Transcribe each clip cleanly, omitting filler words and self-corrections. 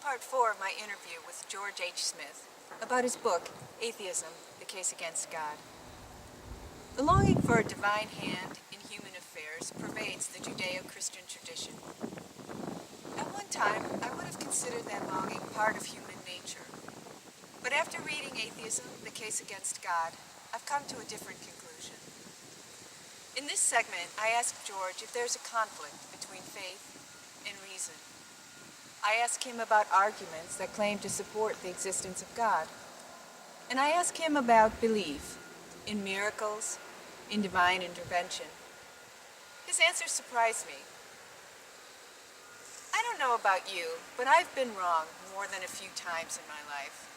part 4 of my interview with George H. Smith about his book, Atheism, The Case Against God. The longing for a divine hand in human affairs pervades the Judeo-Christian tradition. At one time, I would have considered that longing part of human nature. But after reading Atheism, The Case Against God, I've come to a different conclusion. In this segment, I ask George if there's a conflict between faith and reason. I ask him about arguments that claim to support the existence of God. And I ask him about belief in miracles, in divine intervention. His answers surprised me. I don't know about you, but I've been wrong more than a few times in my life.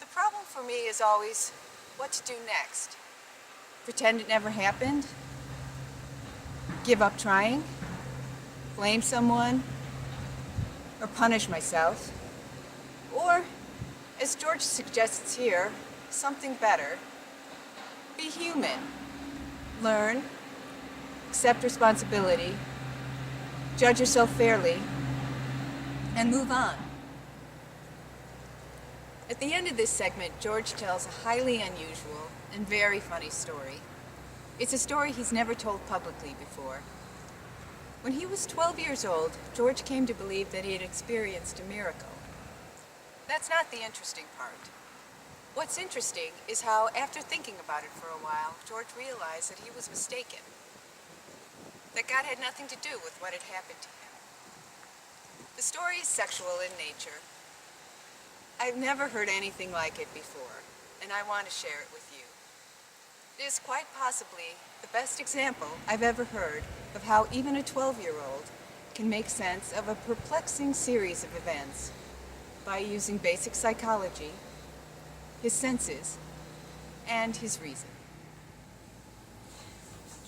The problem for me is always what to do next. Pretend it never happened? Give up trying? Blame someone? Or punish myself? Or, as George suggests here, something better. Be human. Learn. Accept responsibility. Judge yourself fairly. And move on. At the end of this segment, George tells a highly unusual and very funny story. It's a story he's never told publicly before. When he was 12 years old, George came to believe that he had experienced a miracle. That's not the interesting part. What's interesting is how, after thinking about it for a while, George realized that he was mistaken. That God had nothing to do with what had happened to him. The story is sexual in nature. I've never heard anything like it before, and I want to share it with you. It is quite possibly the best example I've ever heard of how even a 12-year-old can make sense of a perplexing series of events by using basic psychology, his senses, and his reason.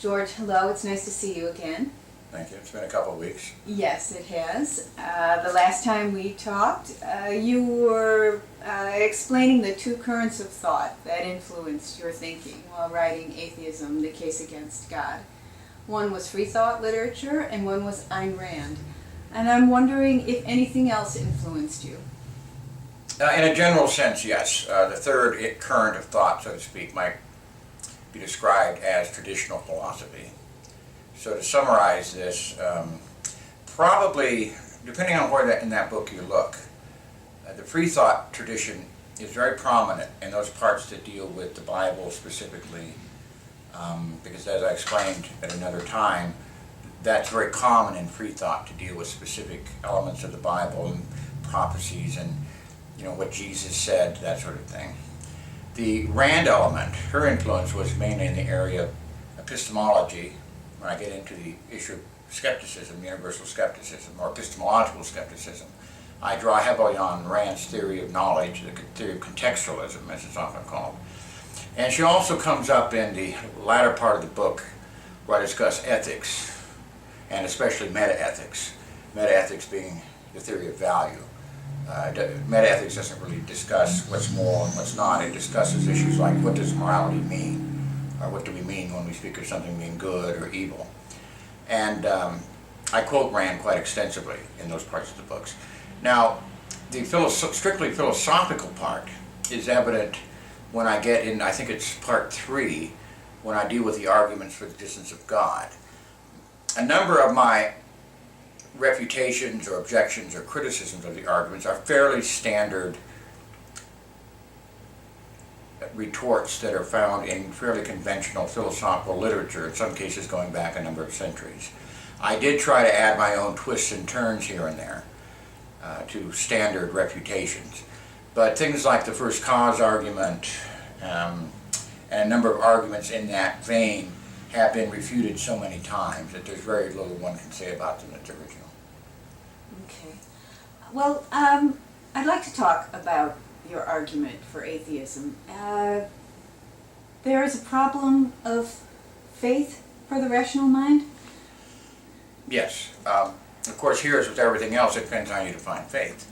George, hello. It's nice to see you again. Thank you. It's been a couple of weeks. Yes, it has. The last time we talked, you were explaining the two currents of thought that influenced your thinking while writing Atheism, The Case Against God. One was free thought literature, and one was Ayn Rand. And I'm wondering if anything else influenced you. In a general sense, yes. The third current of thought, so to speak, might be described as traditional philosophy. So to summarize this, probably, depending on where in that book you look, the free thought tradition is very prominent in those parts that deal with the Bible specifically, because as I explained at another time, that's very common in free thought to deal with specific elements of the Bible and prophecies and what Jesus said, that sort of thing. The Rand element, her influence was mainly in the area of epistemology. When I get into the issue of skepticism, universal skepticism, or epistemological skepticism, I draw heavily on Rand's theory of knowledge, the theory of contextualism, as it's often called. And she also comes up in the latter part of the book where I discuss ethics, and especially metaethics. Metaethics being the theory of value. Metaethics doesn't really discuss what's moral and what's not. It discusses issues like what does morality mean? Or what do we mean when we speak of something being good or evil? And I quote Rand quite extensively in those parts of the books. Now, the strictly philosophical part is evident when I get in, I think it's part 3, when I deal with the arguments for the existence of God. A number of my refutations or objections or criticisms of the arguments are fairly standard retorts that are found in fairly conventional philosophical literature, in some cases going back a number of centuries. I did try to add my own twists and turns here and there to standard refutations. But things like the first cause argument and a number of arguments in that vein have been refuted so many times that there's very little one can say about them that's original. Okay. Well, I'd like to talk about your argument for atheism. There is a problem of faith for the rational mind? Yes. Of course, here as with everything else, it depends on how you define faith.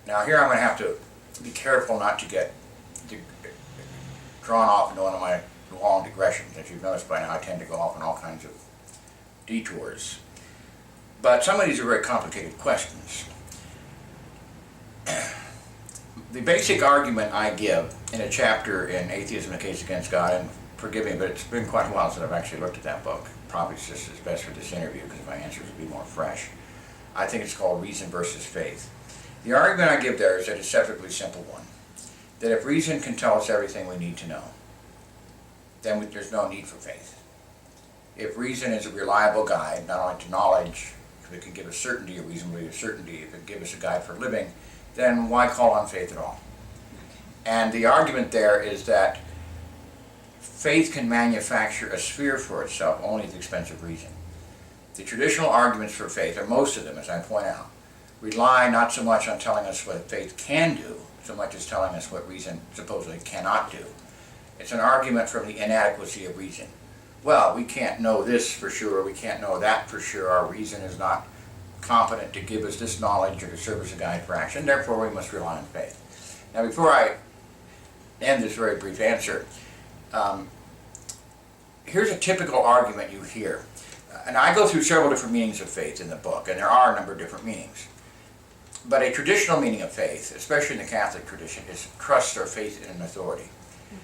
Now here I'm going to have to be careful not to get drawn off into one of my long digressions. As you've noticed by now, I tend to go off on all kinds of detours. But some of these are very complicated questions. The basic argument I give in a chapter in Atheism, a Case Against God, and forgive me, but it's been quite a while since I've actually looked at that book. Probably it's just as best for this interview because my answers will be more fresh. I think it's called Reason versus Faith. The argument I give there is a deceptively simple one. That if reason can tell us everything we need to know, then there's no need for faith. If reason is a reliable guide, not only to knowledge, if it can give us certainty, or reasonably a certainty, if it can give us a guide for living, then why call on faith at all? And the argument there is that faith can manufacture a sphere for itself only at the expense of reason. The traditional arguments for faith, or most of them, as I point out, rely not so much on telling us what faith can do, so much as telling us what reason supposedly cannot do. It's an argument from the inadequacy of reason. Well, we can't know this for sure, we can't know that for sure, our reason is not competent to give us this knowledge or to serve as a guide for action, therefore we must rely on faith. Now before I end this very brief answer, here's a typical argument you hear. And I go through several different meanings of faith in the book, and there are a number of different meanings. But a traditional meaning of faith, especially in the Catholic tradition, is trust or faith in an authority.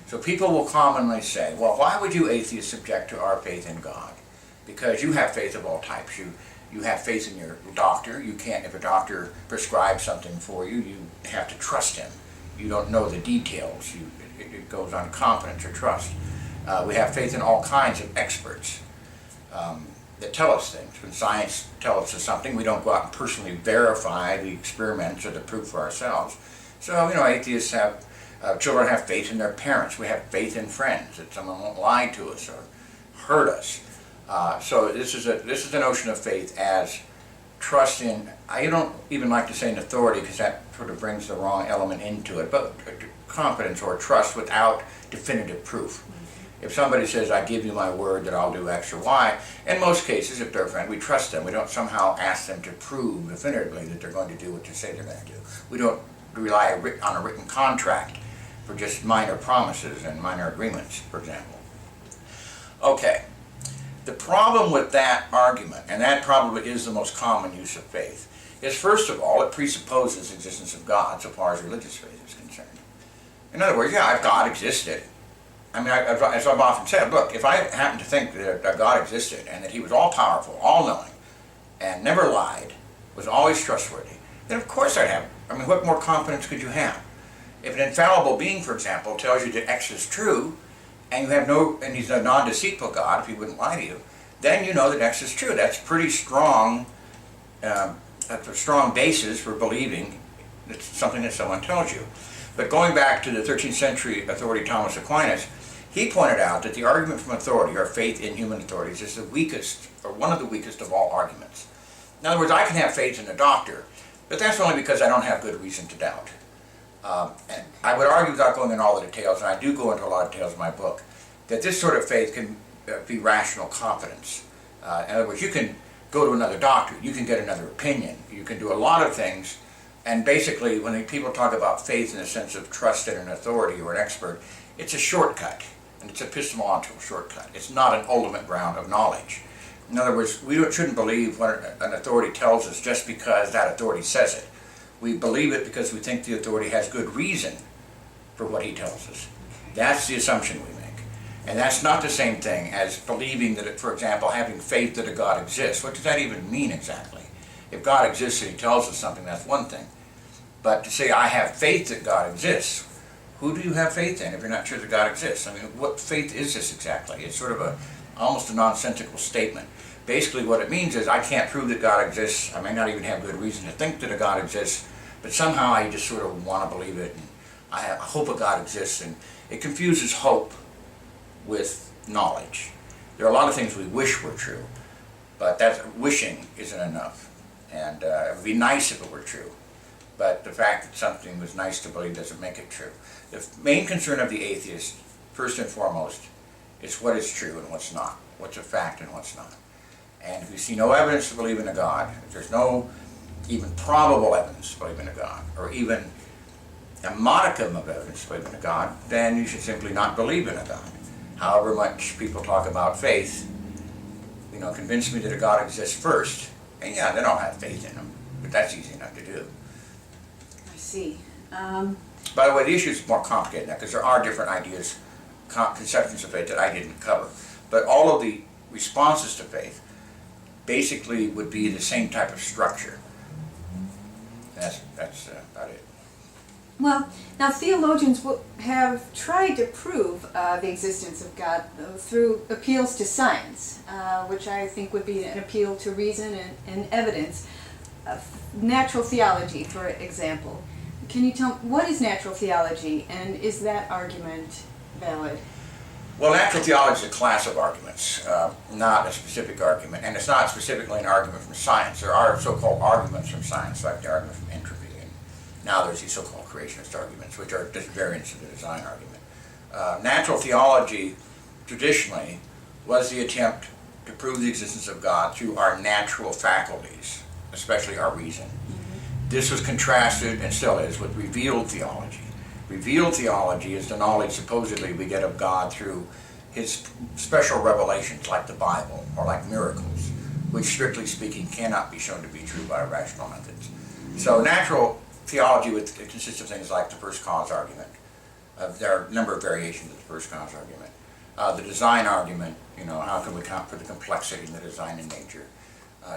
So people will commonly say, well, why would you atheists object to our faith in God? Because you have faith of all types. You have faith in your doctor. You can't, if a doctor prescribes something for you, you have to trust him. You don't know the details. It goes on competence or trust. We have faith in all kinds of experts that tell us things. When science tells us something, we don't go out and personally verify the experiments or the proof for ourselves. So, atheists have, children have faith in their parents. We have faith in friends, that someone won't lie to us or hurt us. So this is the notion of faith as trust in, I don't even like to say an authority because that sort of brings the wrong element into it, but confidence or trust without definitive proof. If somebody says, I give you my word that I'll do X or Y, in most cases, if they're a friend, we trust them. We don't somehow ask them to prove definitively that they're going to do what they say they're going to do. We don't rely on a written contract for just minor promises and minor agreements, for example. Okay. The problem with that argument, and that probably is the most common use of faith, is first of all, it presupposes the existence of God so far as religious faith is concerned. In other words, yeah, if God existed, I mean, as I've often said, look, if I happen to think that God existed and that he was all-powerful, all-knowing, and never lied, was always trustworthy, then of course I'd have, what more confidence could you have? If an infallible being, for example, tells you that X is true, and you have and he's a non-deceitful God, if he wouldn't lie to you, then you know that X is true. That's pretty strong, that's a strong basis for believing it's something that someone tells you. But going back to the 13th century authority Thomas Aquinas, he pointed out that the argument from authority, or faith in human authorities, is the weakest, or one of the weakest of all arguments. In other words, I can have faith in a doctor, but that's only because I don't have good reason to doubt. And I would argue, without going into all the details, and I do go into a lot of details in my book, that this sort of faith can be rational confidence. In other words, you can go to another doctor, you can get another opinion, you can do a lot of things, and basically when people talk about faith in the sense of trust in an authority or an expert, it's a shortcut, and it's an epistemological shortcut. It's not an ultimate ground of knowledge. In other words, we shouldn't believe what an authority tells us just because that authority says it. We believe it because we think the authority has good reason for what he tells us. That's the assumption we make. And that's not the same thing as believing that, for example, having faith that a God exists. What does that even mean exactly? If God exists and he tells us something, that's one thing. But to say, I have faith that God exists, who do you have faith in if you're not sure that God exists? What faith is this exactly? It's sort of almost a nonsensical statement. Basically what it means is I can't prove that God exists. I may not even have good reason to think that a God exists, but somehow I just sort of want to believe it, and I hope a God exists, and it confuses hope with knowledge. There are a lot of things we wish were true, but that wishing isn't enough, and it would be nice if it were true, but the fact that something was nice to believe doesn't make it true. The main concern of the atheist, first and foremost, is what is true and what's not, what's a fact and what's not. And if you see no evidence to believe in a God, if there's no even probable evidence to believe in a God, or even a modicum of evidence to believe in a God, then you should simply not believe in a God. However much people talk about faith, convince me that a God exists first, and then I'll have faith in him. But that's easy enough to do. I see. By the way, the issue is more complicated than that because there are different ideas, conceptions of faith that I didn't cover. But all of the responses to faith basically would be the same type of structure. That's about it. Well, now theologians have tried to prove the existence of God through appeals to science, which I think would be an appeal to reason and evidence. Natural theology, for example. Can you tell me, what is natural theology, and is that argument valid? Well, natural theology is a class of arguments, not a specific argument, and it's not specifically an argument from science. There are so-called arguments from science, like the argument from entropy. Now there's these so-called creationist arguments, which are just variants of the design argument. Natural theology, traditionally, was the attempt to prove the existence of God through our natural faculties, especially our reason. This was contrasted, and still is, with revealed theology. Revealed theology is the knowledge supposedly we get of God through his special revelations, like the Bible, or like miracles, which strictly speaking cannot be shown to be true by rational methods. So natural theology consists of things like the first cause argument. There are a number of variations of the first cause argument. The design argument, how can we account for the complexity in the design in nature?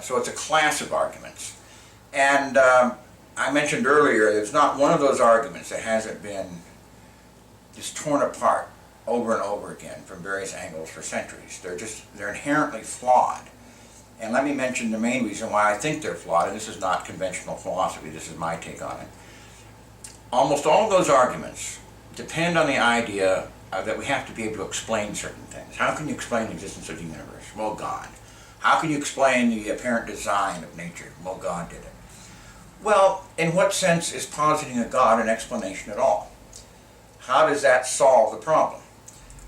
So it's a class of arguments. And I mentioned earlier, there's not one of those arguments that hasn't been just torn apart over and over again from various angles for centuries. They're inherently flawed. And let me mention the main reason why I think they're flawed, and this is not conventional philosophy, this is my take on it. Almost all of those arguments depend on the idea that we have to be able to explain certain things. How can you explain the existence of the universe? Well, God. How can you explain the apparent design of nature? Well, God did it. Well, in what sense is positing a God an explanation at all? How does that solve the problem?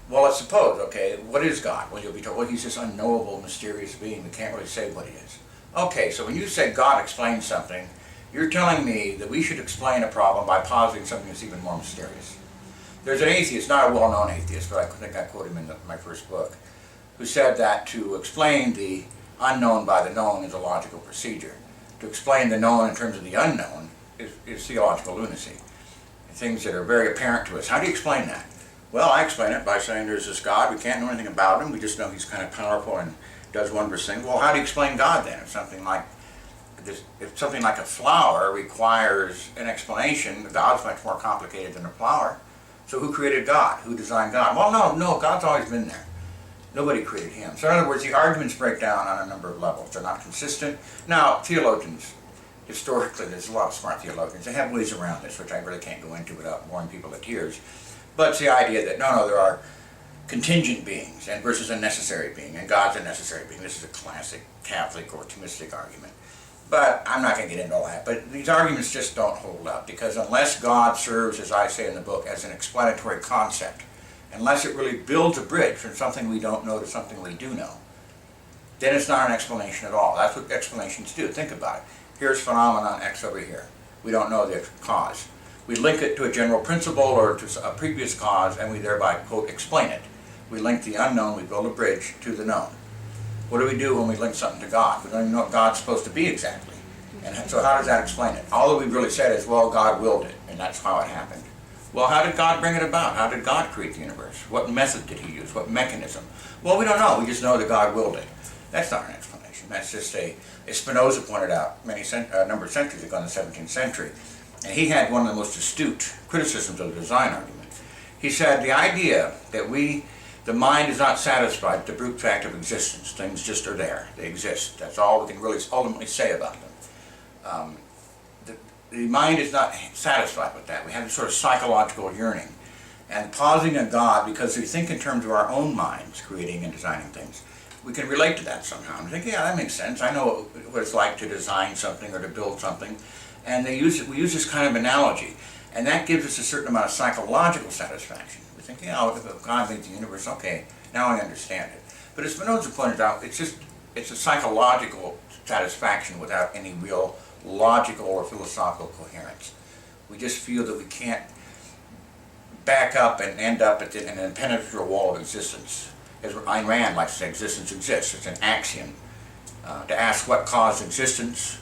Well, let's suppose, okay, what is God? Well, you'll be told, well, he's this unknowable, mysterious being. We can't really say what he is. Okay, so when you say God explains something, you're telling me that we should explain a problem by positing something that's even more mysterious. There's an atheist, not a well-known atheist, but I think I quote him in my first book, who said that to explain the unknown by the known is a logical procedure. To explain the known in terms of the unknown is theological lunacy. Things that are very apparent to us. How do you explain that? Well, I explain it by saying there's this God, we can't know anything about him, we just know he's kind of powerful and does wondrous things. Well, how do you explain God then? If something like a flower requires an explanation, God's much more complicated than a flower. So who created God? Who designed God? Well, no, God's always been there. Nobody created him. So in other words, the arguments break down on a number of levels. They're not consistent. Now, theologians, historically, there's a lot of smart theologians. They have ways around this, which I really can't go into without boring people to tears. But it's the idea that, no, there are contingent beings and versus a necessary being, and God's a necessary being. This is a classic Catholic or Thomistic argument. But I'm not going to get into all that. But these arguments just don't hold up, because unless God serves, as I say in the book, as an explanatory concept, unless it really builds a bridge from something we don't know to something we do know, then it's not an explanation at all. That's what explanations do. Think about it. Here's phenomenon X over here. We don't know the cause. We link it to a general principle or to a previous cause, and we thereby, quote, explain it. We link the unknown, we build a bridge to the known. What do we do when we link something to God? We don't even know what God's supposed to be exactly. And so how does that explain it? All that we've really said is, well, God willed it, and that's how it happened. Well, how did God bring it about? How did God create the universe? What method did he use? What mechanism? Well, we don't know. We just know that God willed it. That's not an explanation. That's just as Spinoza pointed out a number of centuries ago in the 17th century. And he had one of the most astute criticisms of the design argument. He said the idea that the mind is not satisfied with the brute fact of existence. Things just are there. They exist. That's all we can really ultimately say about them. The mind is not satisfied with that. We have this sort of psychological yearning. And positing a God, because we think in terms of our own minds, creating and designing things, we can relate to that somehow. And think, yeah, that makes sense. I know what it's like to design something or to build something. And we use this kind of analogy. And that gives us a certain amount of psychological satisfaction. We think, yeah, if God made the universe, okay, now I understand it. But as Spinoza pointed out, it's a psychological satisfaction without any real logical or philosophical coherence. We just feel that we can't back up and end up at an impenetrable wall of existence. As Ayn Rand likes to say, existence exists. It's an axiom. To ask what caused existence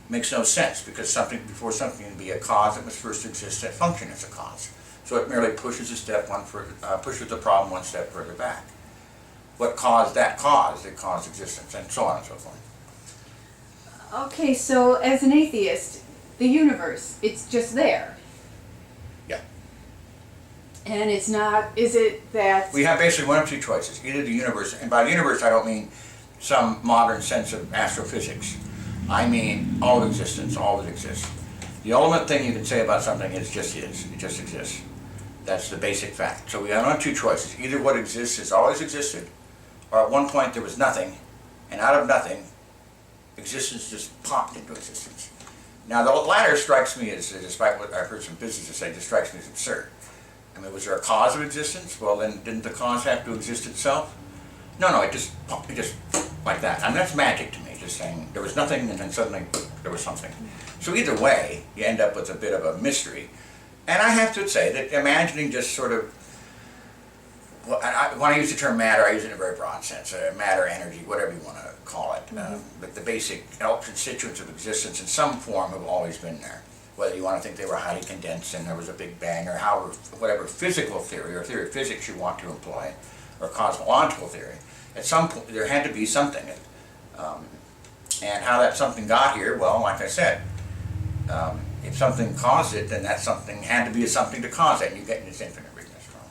Makes no sense, because before something can be a cause, it must first exist and function as a cause. So it merely pushes pushes the problem one step further back. What caused that cause? It caused existence, and so on and so forth. Okay, so as an atheist, the universe, it's just there. Yeah. And it's not, is it that... We have basically one of two choices. Either the universe, and by the universe I don't mean some modern sense of astrophysics. I mean all of existence, all that exists. The ultimate thing you can say about something is, it just exists. That's the basic fact. So we have one of two choices. Either what exists has always existed, or at one point there was nothing, and out of nothing, existence just popped into existence. Now the latter strikes me as, despite what I've heard some physicists say, just strikes me as absurd. I mean, was there a cause of existence? Well, then didn't the cause have to exist itself? No, it just like that. I mean, that's magic to me, just saying there was nothing and then suddenly there was something. So either way, you end up with a bit of a mystery. And I have to say that imagining just sort of, well, when I use the term matter, I use it in a very broad sense, matter, energy, whatever you want to call it. But the basic constituents of existence in some form have always been there. Whether you want to think they were highly condensed and there was a big bang, or however, whatever physical theory or theory of physics you want to employ, or cosmological theory, at some point there had to be something. And how that something got here, well, like I said, if something caused it, then that something had to be something to cause it, and you get in this infinite weakness from.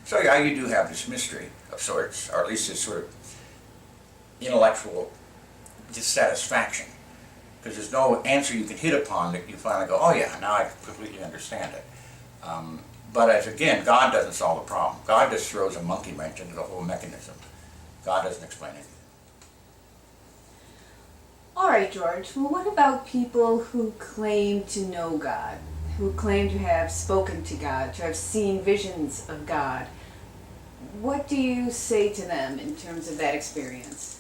So yeah, you do have this mystery of sorts, or at least this sort of intellectual dissatisfaction, because there's no answer you can hit upon that you finally go, oh yeah, now I completely understand it. But as again, God doesn't solve the problem. God just throws a monkey wrench into the whole mechanism. God doesn't explain it. All right, George. Well, what about people who claim to know God, who claim to have spoken to God, to have seen visions of God? What do you say to them in terms of that experience?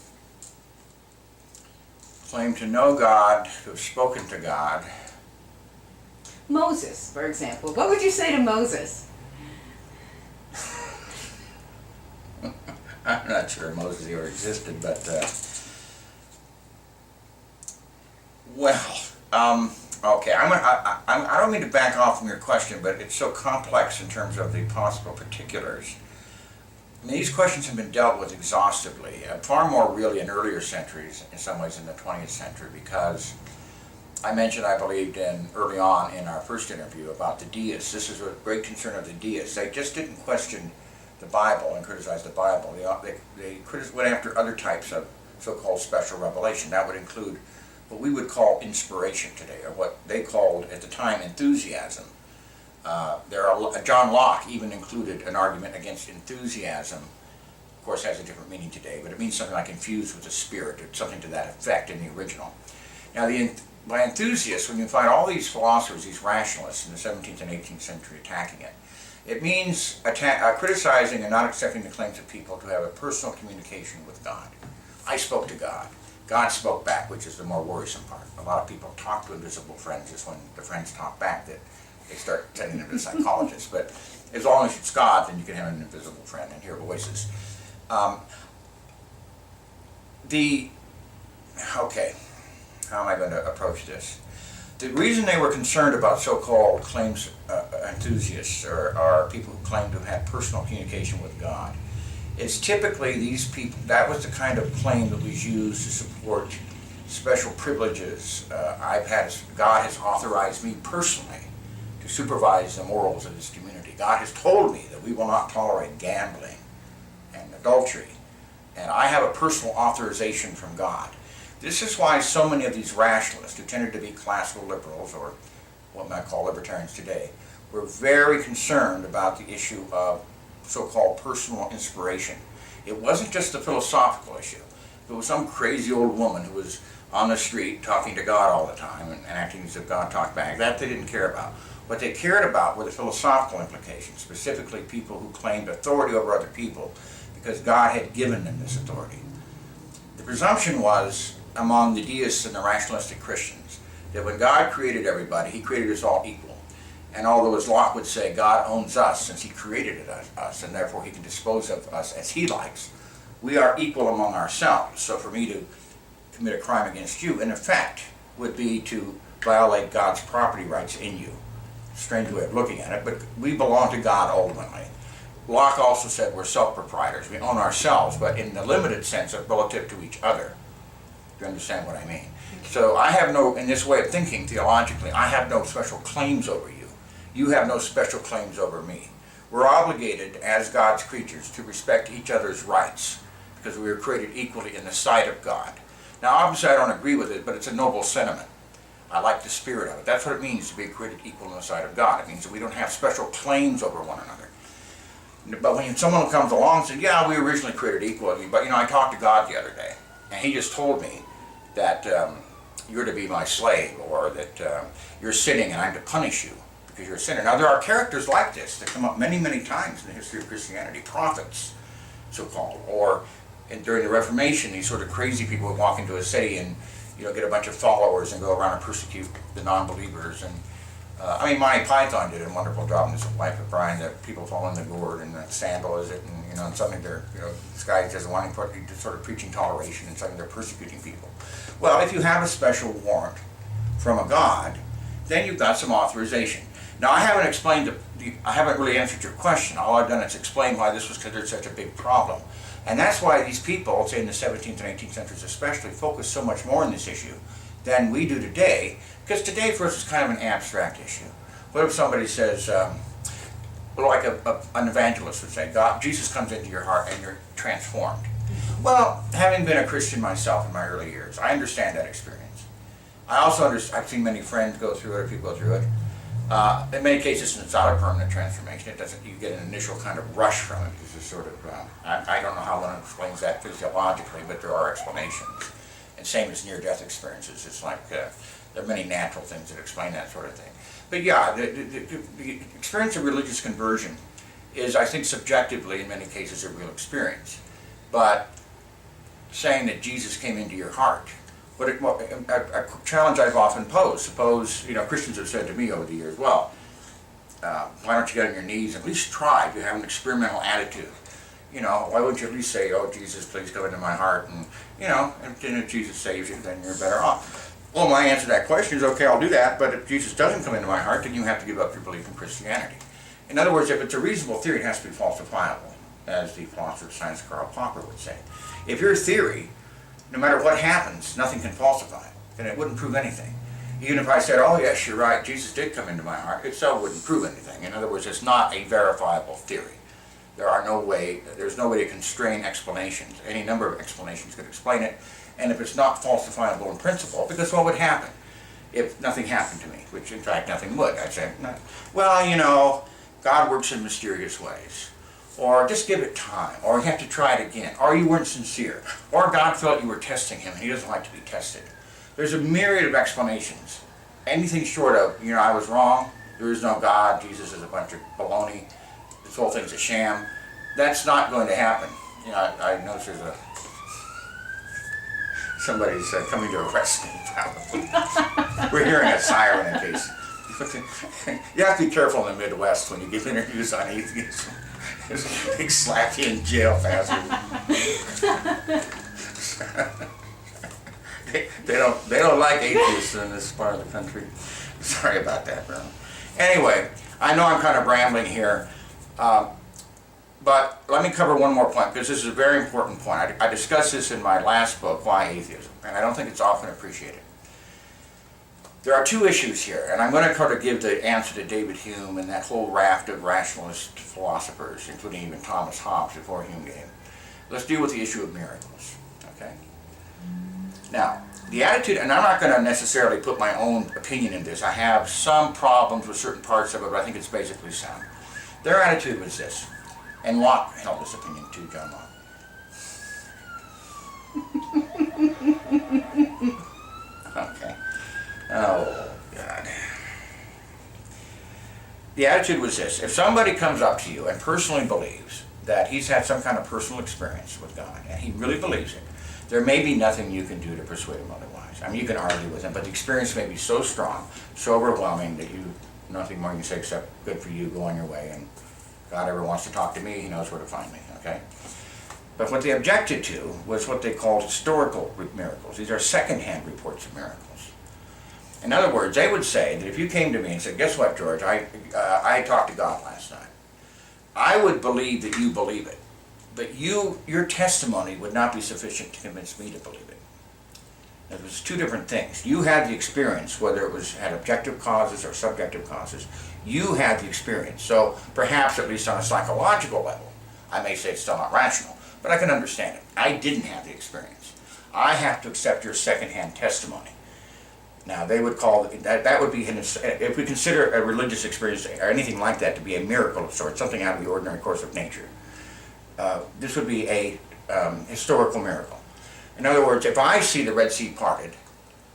Claim to know God, to have spoken to God. Moses, for example. What would you say to Moses? I'm not sure Moses ever existed, but okay. I don't mean to back off from your question, but it's so complex in terms of the possible particulars. I mean, these questions have been dealt with exhaustively, far more really in earlier centuries, in some ways in the 20th century, because I mentioned I believed in early on in our first interview about the deists. This is a great concern of the deists. They just didn't question the Bible and criticize the Bible. They went after other types of so-called special revelation. That would include what we would call inspiration today, or what they called at the time enthusiasm. John Locke even included an argument against enthusiasm. Of course, has a different meaning today, but it means something like infused with the spirit, or something to that effect in the original. Now, by enthusiasts, when you find all these philosophers, these rationalists in the 17th and 18th century attacking it, it means criticizing and not accepting the claims of people to have a personal communication with God. I spoke to God. God spoke back, which is the more worrisome part. A lot of people talk to invisible friends. It's when the friends talk back that they start sending them to psychologists. But as long as it's God, then you can have an invisible friend and hear voices. Okay, how am I going to approach this? The reason they were concerned about so-called claims enthusiasts, or people who claim to have had personal communication with God, is typically these people, that was the kind of claim that was used to support special privileges. God has authorized me personally to supervise the morals of this community. God has told me that we will not tolerate gambling and adultery, and I have a personal authorization from God. This is why so many of these rationalists, who tended to be classical liberals, or what we might call libertarians today, were very concerned about the issue of so-called personal inspiration. It wasn't just a philosophical issue. If it was some crazy old woman who was on the street talking to God all the time and acting as if God talked back, that they didn't care about. What they cared about were the philosophical implications, specifically people who claimed authority over other people because God had given them this authority. The presumption was, among the deists and the rationalistic Christians, that when God created everybody, he created us all equal. And although, as Locke would say, God owns us since he created us, and therefore he can dispose of us as he likes, we are equal among ourselves. So for me to commit a crime against you, in effect, would be to violate God's property rights in you. Strange way of looking at it, but we belong to God ultimately. Locke also said we're self-proprietors. We own ourselves, but in the limited sense of relative to each other. Do you understand what I mean? So I have no, in this way of thinking theologically, I have no special claims over you. You have no special claims over me. We're obligated as God's creatures to respect each other's rights because we were created equally in the sight of God. Now obviously I don't agree with it, but it's a noble sentiment. I like the spirit of it. That's what it means to be created equal in the sight of God. It means that we don't have special claims over one another. But when someone comes along and says, yeah, we originally created equally, but I talked to God the other day, and he just told me that you're to be my slave, or that you're sinning and I'm to punish you because you're a sinner. Now there are characters like this that come up many, many times in the history of Christianity, prophets, so-called, or during the Reformation, these sort of crazy people would walk into a city and get a bunch of followers and go around and persecute the non-believers. And Monty Python did a wonderful job in his life of Brian, that people fall in the gourd and the sandal is it, and suddenly they're, this guy doesn't want to sort of preaching toleration, and suddenly they're persecuting people. Well, if you have a special warrant from a God, then you've got some authorization. Now I haven't explained, I haven't really answered your question. All I've done is explain why this was considered such a big problem. And that's why these people, say in the 17th and 18th centuries especially, focus so much more on this issue than we do today, because today for us is kind of an abstract issue. What if somebody says, like an evangelist would say, God, Jesus comes into your heart and you're transformed. Well, having been a Christian myself in my early years, I understand that experience. I also understand, I've seen many friends go through it, or people go through it. In many cases, it's not a permanent transformation. It doesn't. You get an initial kind of rush from it. It's sort of. I don't know how one explains that physiologically, but there are explanations. And same as near-death experiences. It's like there are many natural things that explain that sort of thing. But yeah, the experience of religious conversion is, I think, subjectively in many cases a real experience. But saying that Jesus came into your heart. A challenge I've often posed. Suppose, Christians have said to me over the years, well, why don't you get on your knees and at least try if you have an experimental attitude? Why wouldn't you at least say, oh, Jesus, please come into my heart, and, and if Jesus saves you, then you're better off. Well, my answer to that question is, okay, I'll do that, but if Jesus doesn't come into my heart, then you have to give up your belief in Christianity. In other words, if it's a reasonable theory, it has to be falsifiable, as the philosopher of science Karl Popper would say. If your theory, no matter what happens, nothing can falsify it, then it wouldn't prove anything. Even if I said, oh yes, you're right, Jesus did come into my heart, it still wouldn't prove anything. In other words, it's not a verifiable theory. There's no way to constrain explanations. Any number of explanations could explain it, and if it's not falsifiable in principle, because what would happen if nothing happened to me, which in fact nothing would? I'd say, well, God works in mysterious ways. Or just give it time, or you have to try it again, or you weren't sincere, or God felt you were testing him and he doesn't like to be tested. There's a myriad of explanations. Anything short of, I was wrong, there is no God, Jesus is a bunch of baloney, this whole thing's a sham, that's not going to happen. I notice there's somebody's coming to arrest me, probably. We're hearing a siren in case. You have to be careful in the Midwest when you give interviews on atheism. They slap you in jail faster. they don't like atheists in this part of the country. Sorry about that, bro. Anyway, I know I'm kind of rambling here, but let me cover one more point, because this is a very important point. I discussed this in my last book, Why Atheism, and I don't think it's often appreciated. There are two issues here, and I'm going to try to give the answer to David Hume and that whole raft of rationalist philosophers, including even Thomas Hobbes before Hume came. Let's deal with the issue of miracles, okay? Now, the attitude, and I'm not going to necessarily put my own opinion in this. I have some problems with certain parts of it, but I think it's basically sound. Their attitude was this, and Locke held this opinion too, John Locke. Okay. Oh, God. The attitude was this. If somebody comes up to you and personally believes that he's had some kind of personal experience with God, and he really believes it, there may be nothing you can do to persuade him otherwise. You can argue with him, but the experience may be so strong, so overwhelming, that nothing more you can say except, good for you, go on your way, and if God ever wants to talk to me, he knows where to find me, okay? But what they objected to was what they called historical miracles. These are second-hand reports of miracles. In other words, they would say that if you came to me and said, guess what, George, I talked to God last night. I would believe that you believe it, but your testimony would not be sufficient to convince me to believe it. It was two different things. You had the experience, whether it had objective causes or subjective causes. You had the experience. So perhaps, at least on a psychological level, I may say it's still not rational, but I can understand it. I didn't have the experience. I have to accept your secondhand testimony. Now, they would call that would be, if we consider a religious experience or anything like that to be a miracle of sorts, something out of the ordinary course of nature, this would be a historical miracle. In other words, if I see the Red Sea parted,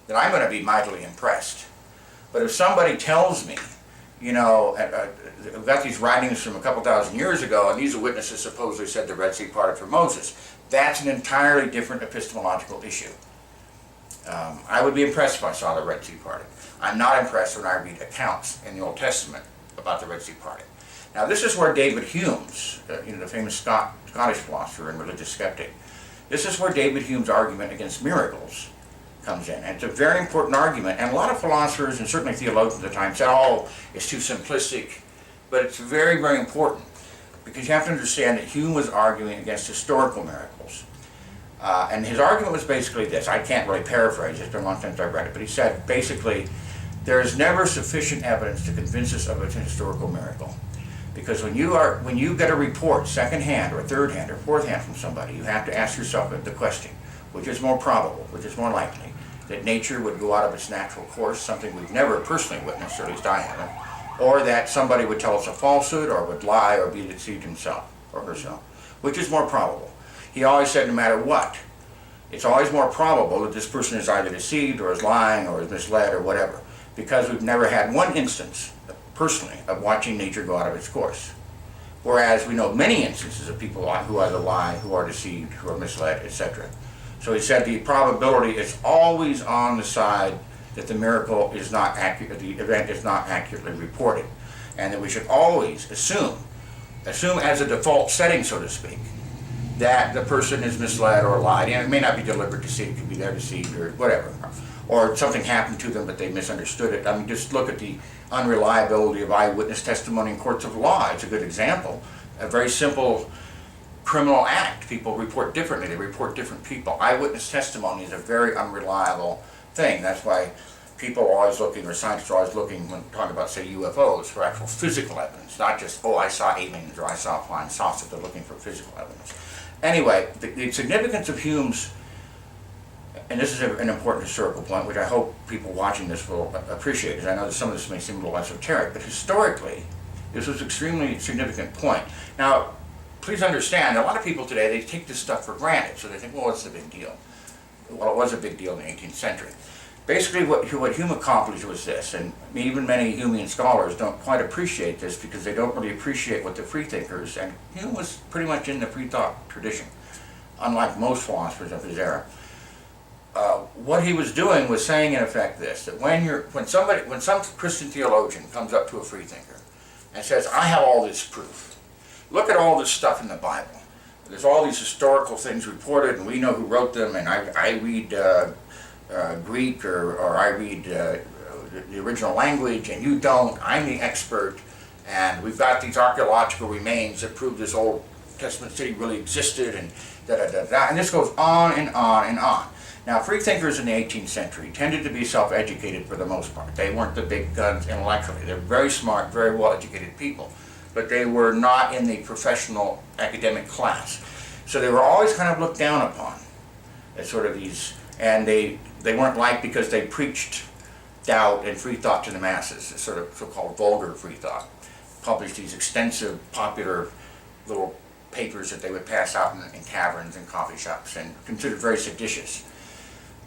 then I'm going to be mightily impressed. But if somebody tells me, you know, I've got these writings from a couple thousand years ago, and these witnesses supposedly said the Red Sea parted for Moses, that's an entirely different epistemological issue. I would be impressed if I saw the Red Sea parted. I'm not impressed when I read accounts in the Old Testament about the Red Sea parted. Now, this is where David Hume's, the famous Scottish philosopher and religious skeptic, this is where David Hume's argument against miracles comes in. And it's a very important argument, and a lot of philosophers, and certainly theologians at the time, said, oh, it's too simplistic, but it's very, very important, because you have to understand that Hume was arguing against historical miracles. And his argument was basically this. I can't really paraphrase, it's been a long time since I've read it, but he said, basically, there is never sufficient evidence to convince us of a historical miracle. Because when you get a report, second-hand or third-hand or fourth-hand from somebody, you have to ask yourself the question, which is more probable, which is more likely, that nature would go out of its natural course, something we've never personally witnessed, or at least I haven't, or that somebody would tell us a falsehood, or would lie, or be deceived himself or herself, which is more probable. He always said no matter what, it's always more probable that this person is either deceived, or is lying, or is misled, or whatever, because we've never had one instance personally of watching nature go out of its course. Whereas we know many instances of people who either lie, who are deceived, who are misled, etc. So he said the probability is always on the side that the miracle is not accurate, the event is not accurately reported, and that we should always assume as a default setting, so to speak, that the person is misled or lied. And it may not be deliberate deceit, it could be they're deceived or whatever, or something happened to them but they misunderstood it. I mean, just look at the unreliability of eyewitness testimony in courts of law. It's a good example. A very simple criminal act. People report differently. They report different people. Eyewitness testimony is a very unreliable thing. That's why people are always looking, or scientists are always looking, when talking about, say, UFOs, for actual physical evidence, not just, oh, I saw aliens or I saw flying saucers. They're looking for physical evidence. Anyway, the significance of Hume's, and this is an important historical point, which I hope people watching this will appreciate, because I know that some of this may seem a little esoteric, but historically, this was an extremely significant point. Now, please understand, a lot of people today, they take this stuff for granted, so they think, well, what's the big deal? Well, it was a big deal in the 18th century. Basically, what Hume accomplished was this, and even many Humean scholars don't quite appreciate this because they don't really appreciate what the freethinkers, and Hume was pretty much in the free-thought tradition, unlike most philosophers of his era. What he was doing was saying, in effect, this: that when some Christian theologian comes up to a freethinker and says, "I have all this proof. Look at all this stuff in the Bible. There's all these historical things reported, and we know who wrote them. And I read Greek, or I read the original language, and you don't. I'm the expert, and we've got these archaeological remains that prove this Old Testament city really existed, and da-da-da-da." And this goes on and on and on. Now, freethinkers in the 18th century tended to be self-educated for the most part. They weren't the big guns intellectually. They're very smart, very well-educated people, but they were not in the professional academic class. So they were always kind of looked down upon as sort of these, and they weren't liked because they preached doubt and free thought to the masses, sort of so-called vulgar free thought. Published these extensive, popular little papers that they would pass out in taverns and coffee shops, and considered very seditious.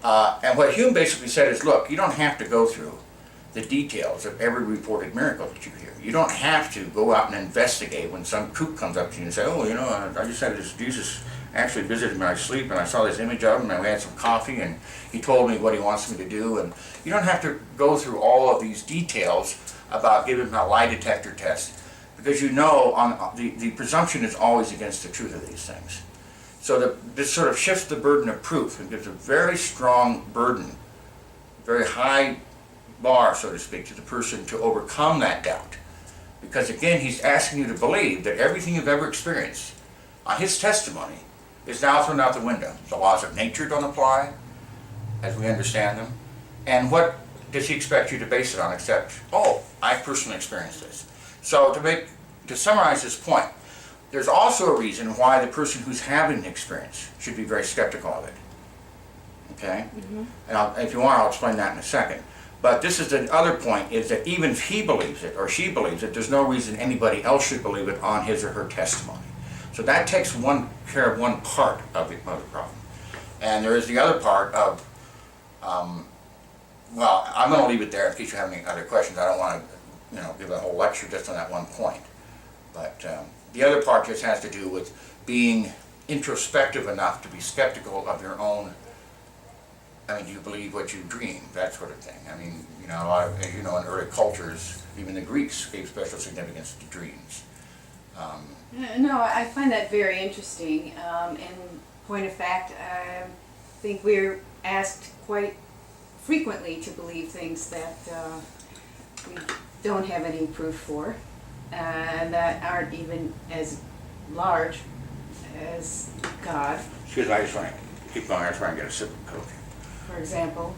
And what Hume basically said is, look, you don't have to go through the details of every reported miracle that you hear. You don't have to go out and investigate when some kook comes up to you and say, oh, I just had this Jesus actually visited me in my sleep, and I saw this image of him, and we had some coffee, and he told me what he wants me to do. And you don't have to go through all of these details about giving him a lie detector test, because the presumption is always against the truth of these things. So this sort of shifts the burden of proof and gives a very strong burden, very high bar, so to speak, to the person to overcome that doubt. Because again, he's asking you to believe that everything you've ever experienced on his testimony is now thrown out the window. The laws of nature don't apply as we understand them. And what does he expect you to base it on except, oh, I personally experienced this. So to summarize this point, there's also a reason why the person who's having the experience should be very skeptical of it. Okay? Mm-hmm. And if you want, I'll explain that in a second. But this is the other point, is that even if he believes it, or she believes it, there's no reason anybody else should believe it on his or her testimony. So that takes care of one part of the problem. And there is the other part of, well, I'm going to leave it there in case you have any other questions. I don't want to, give a whole lecture just on that one point. But the other part just has to do with being introspective enough to be skeptical of your own. I mean, do you believe what you dream? That sort of thing. I mean, a lot of, in early cultures, even the Greeks gave special significance to dreams. No, I find that very interesting. In point of fact, I think we're asked quite frequently to believe things that we don't have any proof for, and that aren't even as large as God. Excuse me, I just want to keep going. I try and get a sip of Coke. For example.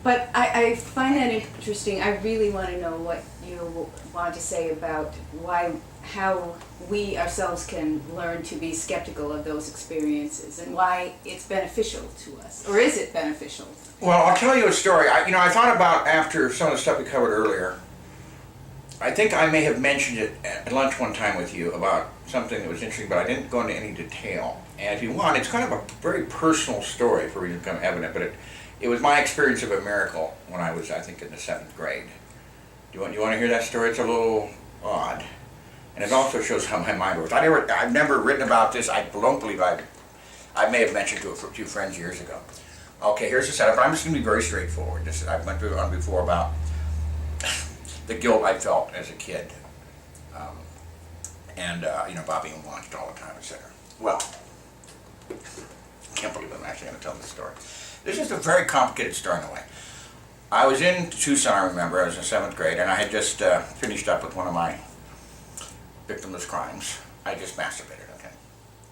But I find that interesting. I really want to know what you want to say about how we ourselves can learn to be skeptical of those experiences and why it's beneficial to us. Or is it beneficial? Well, I'll tell you a story. I thought about, after some of the stuff we covered earlier, I think I may have mentioned it at lunch one time with you about something that was interesting, but I didn't go into any detail. And if you want, it's kind of a very personal story for you to become evident, but it was my experience of a miracle when I was, I think, in the 7th grade. You want to hear that story? It's a little odd. And it also shows how my mind works. I've never written about this. I don't believe I may have mentioned to a few friends years ago. Okay, here's the setup. I'm just going to be very straightforward. I've went through on before about the guilt I felt as a kid. About being watched all the time, etc. Well, can't believe I'm actually going to tell this story. This is a very complicated story in a way. I was in Tucson, I remember. I was in 7th grade, and I had just finished up with one of my victimless crimes. I just masturbated, okay?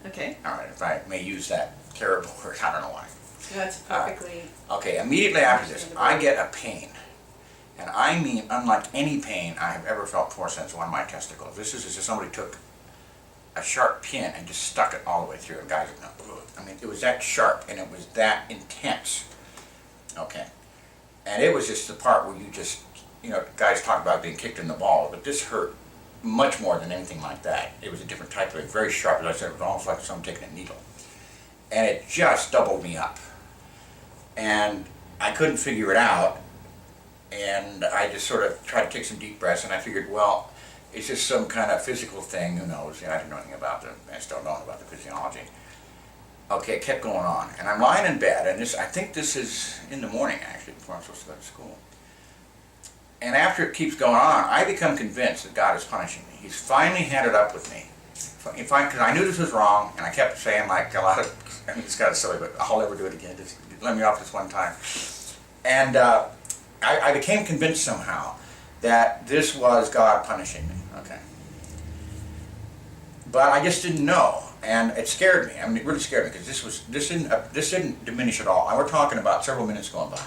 Okay. All right, if I may use that terrible word, I don't know why. That's perfectly... Okay, immediately after this, I get a pain. And I mean, unlike any pain I have ever felt before since one of my testicles. This is as if somebody took a sharp pin and just stuck it all the way through. And guys, I mean, it was that sharp and it was that intense. Okay. And it was just the part where you just, guys talk about being kicked in the balls, but this hurt much more than anything like that. It was a different type of it, very sharp. As I said, it was almost like someone taking a needle. And it just doubled me up. And I couldn't figure it out. And I just sort of tried to take some deep breaths, and I figured, well, it's just some kind of physical thing, who knows? I didn't know anything about I still don't know about the physiology. Okay, it kept going on. And I'm lying in bed, and I think this is in the morning, actually, before I'm supposed to go to school. And after it keeps going on, I become convinced that God is punishing me. He's finally had it up with me. Because I knew this was wrong, and I kept saying, like, a lot of, it's kind of silly, but I'll never do it again. Just let me off this one time. And I became convinced somehow that this was God punishing me. Okay. But I just didn't know, and it scared me. I mean, it really scared me, because this didn't diminish at all. And we're talking about several minutes going by,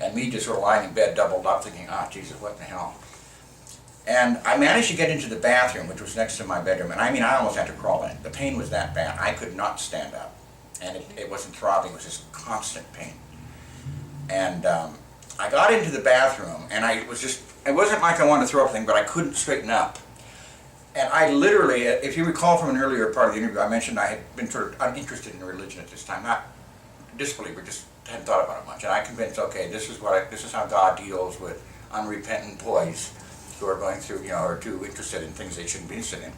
and me just sort of lying in bed, doubled up, thinking, Jesus, what the hell? And I managed to get into the bathroom, which was next to my bedroom, and I mean, I almost had to crawl in. The pain was that bad. I could not stand up, and it wasn't throbbing. It was just constant pain. And I got into the bathroom, and it wasn't like I wanted to throw up anything, but I couldn't straighten up. And I literally, if you recall from an earlier part of the interview, I mentioned I had been sort of uninterested in religion at this time, not disbeliever, just hadn't thought about it much. And I convinced, okay, this is how God deals with unrepentant boys who are going through, are too interested in things they shouldn't be interested in.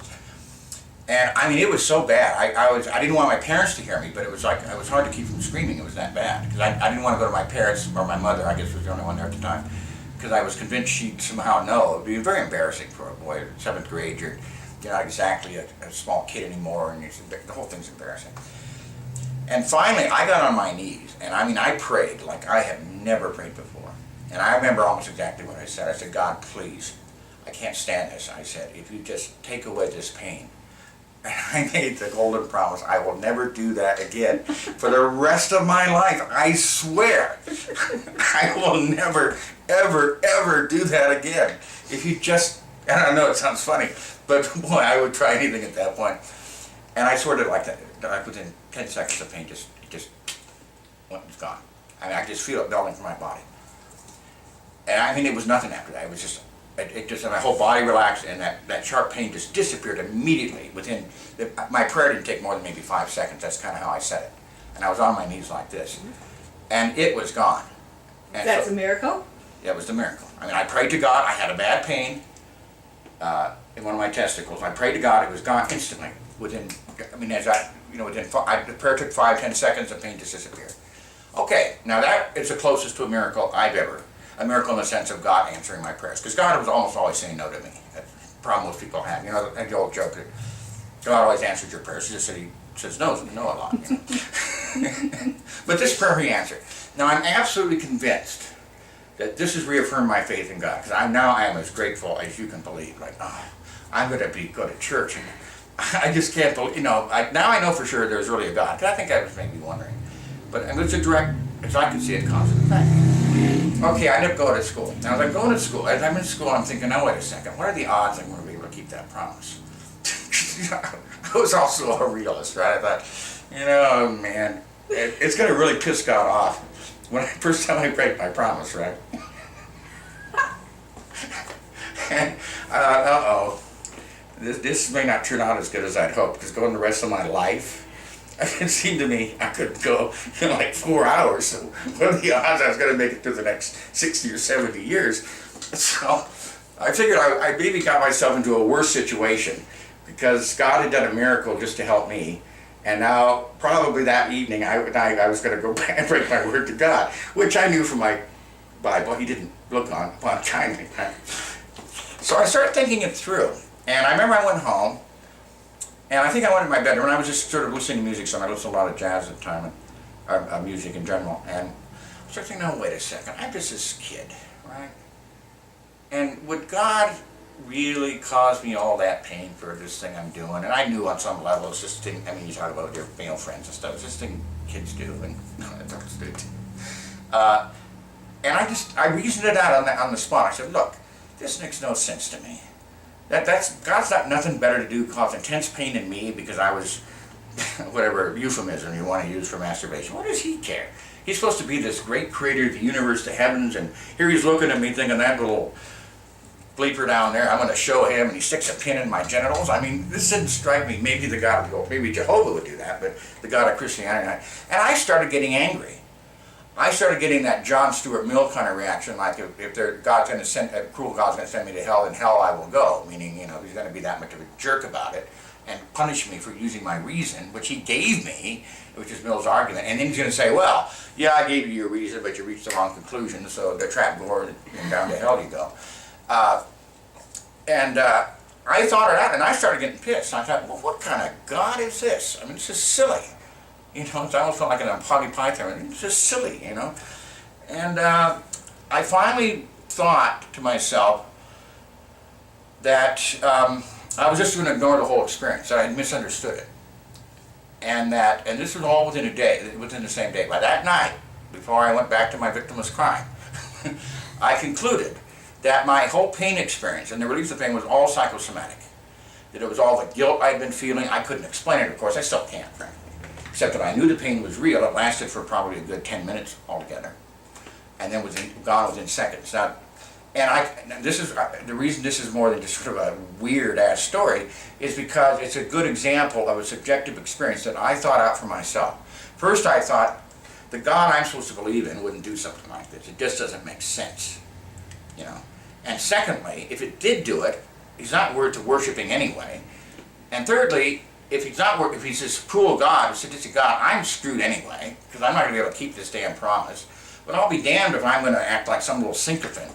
And I mean, it was so bad. I didn't want my parents to hear me, but it was hard to keep from screaming. It was that bad, because I didn't want to go to my parents, or my mother, I guess was the only one there at the time, because I was convinced she'd somehow know. It would be very embarrassing for a boy in 7th grade. You're not exactly a small kid anymore, and the whole thing's embarrassing. And finally, I got on my knees, and I mean, I prayed like I had never prayed before. And I remember almost exactly what I said. I said, God, please, I can't stand this. I said, if you just take away this pain. And I made the golden promise, I will never do that again. For the rest of my life, I swear, I will never, ever, ever do that again. If you just, and I know it sounds funny, but boy, I would try anything at that point. And I sort of like that, like within 10 seconds the pain just was gone. I mean, I just feel it dulling from my body. And I mean, it was nothing after that. It was just, it just, my whole body relaxed, and that sharp pain just disappeared immediately. My prayer didn't take more than maybe 5 seconds. That's kind of how I said it. And I was on my knees like this. And it was gone. And That's a miracle? Yeah, it was the miracle. I mean, I prayed to God. I had a bad pain in one of my testicles. I prayed to God. It was gone instantly. Within, I mean, as I, you know, the prayer took 5-10 seconds. The pain just disappeared. Okay, now that is the closest to a miracle I've ever. A miracle in the sense of God answering my prayers. Because God was almost always saying no to me. That's the problem most people have. You know, the old joke that God always answers your prayers. He just said he says no a lot. You know? But this prayer he answered. Now I'm absolutely convinced that this has reaffirmed my faith in God. Because I am as grateful as you can believe. Like, oh, I'm going to go to church. And I just can't believe, you know, now I know for sure there's really a God. Because I think I was maybe wondering. But it's a direct, as I can see it, constant fact. Okay, I ended up going to school. Now, as I'm going to school, as I'm in school, I'm thinking, now wait a second, what are the odds I'm going to be able to keep that promise? I was also a realist, right? I thought, you know, man, it's going to really piss God off when first time I break my promise, right? And I thought, uh-oh, this may not turn out as good as I'd hoped, because going the rest of my life, it seemed to me I could go in like 4 hours. So what are the odds I was going to make it through the next 60 or 70 years? So I figured I maybe got myself into a worse situation because God had done a miracle just to help me. And now, probably that evening, I was going to go back and break my word to God, which I knew from my Bible He didn't look upon kindly. So I started thinking it through. And I remember I went home. And I think I went in my bedroom, and I was just sort of listening to music, so I listened to a lot of jazz at the time, and music in general. And I started thinking, no, wait a second, I'm just this kid, right? And would God really cause me all that pain for this thing I'm doing? And I knew on some level, it's just thing, I mean, you talk about your male friends and stuff, it's just thing kids do, and adults do too. And I reasoned it out on the spot. I said, look, this makes no sense to me. God's got nothing better to do cause intense pain in me because I was, whatever euphemism you want to use for masturbation. What does He care? He's supposed to be this great creator of the universe, the heavens, and here He's looking at me thinking that little bleeper down there, I'm going to show Him, and He sticks a pin in my genitals. I mean, this didn't strike me. Maybe the God of, maybe Jehovah would do that, but the God of Christianity. And I started getting angry. I started getting that John Stuart Mill kind of reaction, like if God's going to send, a cruel God's going to send me to hell, in hell I will go. Meaning, you know, He's going to be that much of a jerk about it and punish me for using my reason, which He gave me, which is Mill's argument. And then He's going to say, well, yeah, I gave you your reason, but you reached the wrong conclusion, so the trap door and down to hell you go. I thought it out, and I started getting pissed. I thought, well, what kind of God is this? I mean, it's just silly. You know, it almost felt like an Monty Python. It's just silly, you know. And I finally thought to myself that I was just going to ignore the whole experience, that I had misunderstood it. And this was all within a day, within the same day. By that night, before I went back to my victimless crime, I concluded that my whole pain experience and the release of pain was all psychosomatic. That it was all the guilt I'd been feeling. I couldn't explain it, of course. I still can't, frankly. Except that I knew the pain was real. It lasted for probably a good 10 minutes altogether, and then was gone within seconds. Now, this is the reason this is more than just sort of a weird ass story, is because it's a good example of a subjective experience that I thought out for myself. First, I thought the God I'm supposed to believe in wouldn't do something like this. It just doesn't make sense, you know. And secondly, if it did do it, He's not worth worshiping anyway. And thirdly, if He's this cruel God, a sadistic God, I'm screwed anyway, because I'm not going to be able to keep this damn promise. But I'll be damned if I'm going to act like some little sycophant,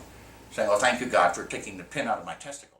saying, well, thank you, God, for taking the pin out of my testicle.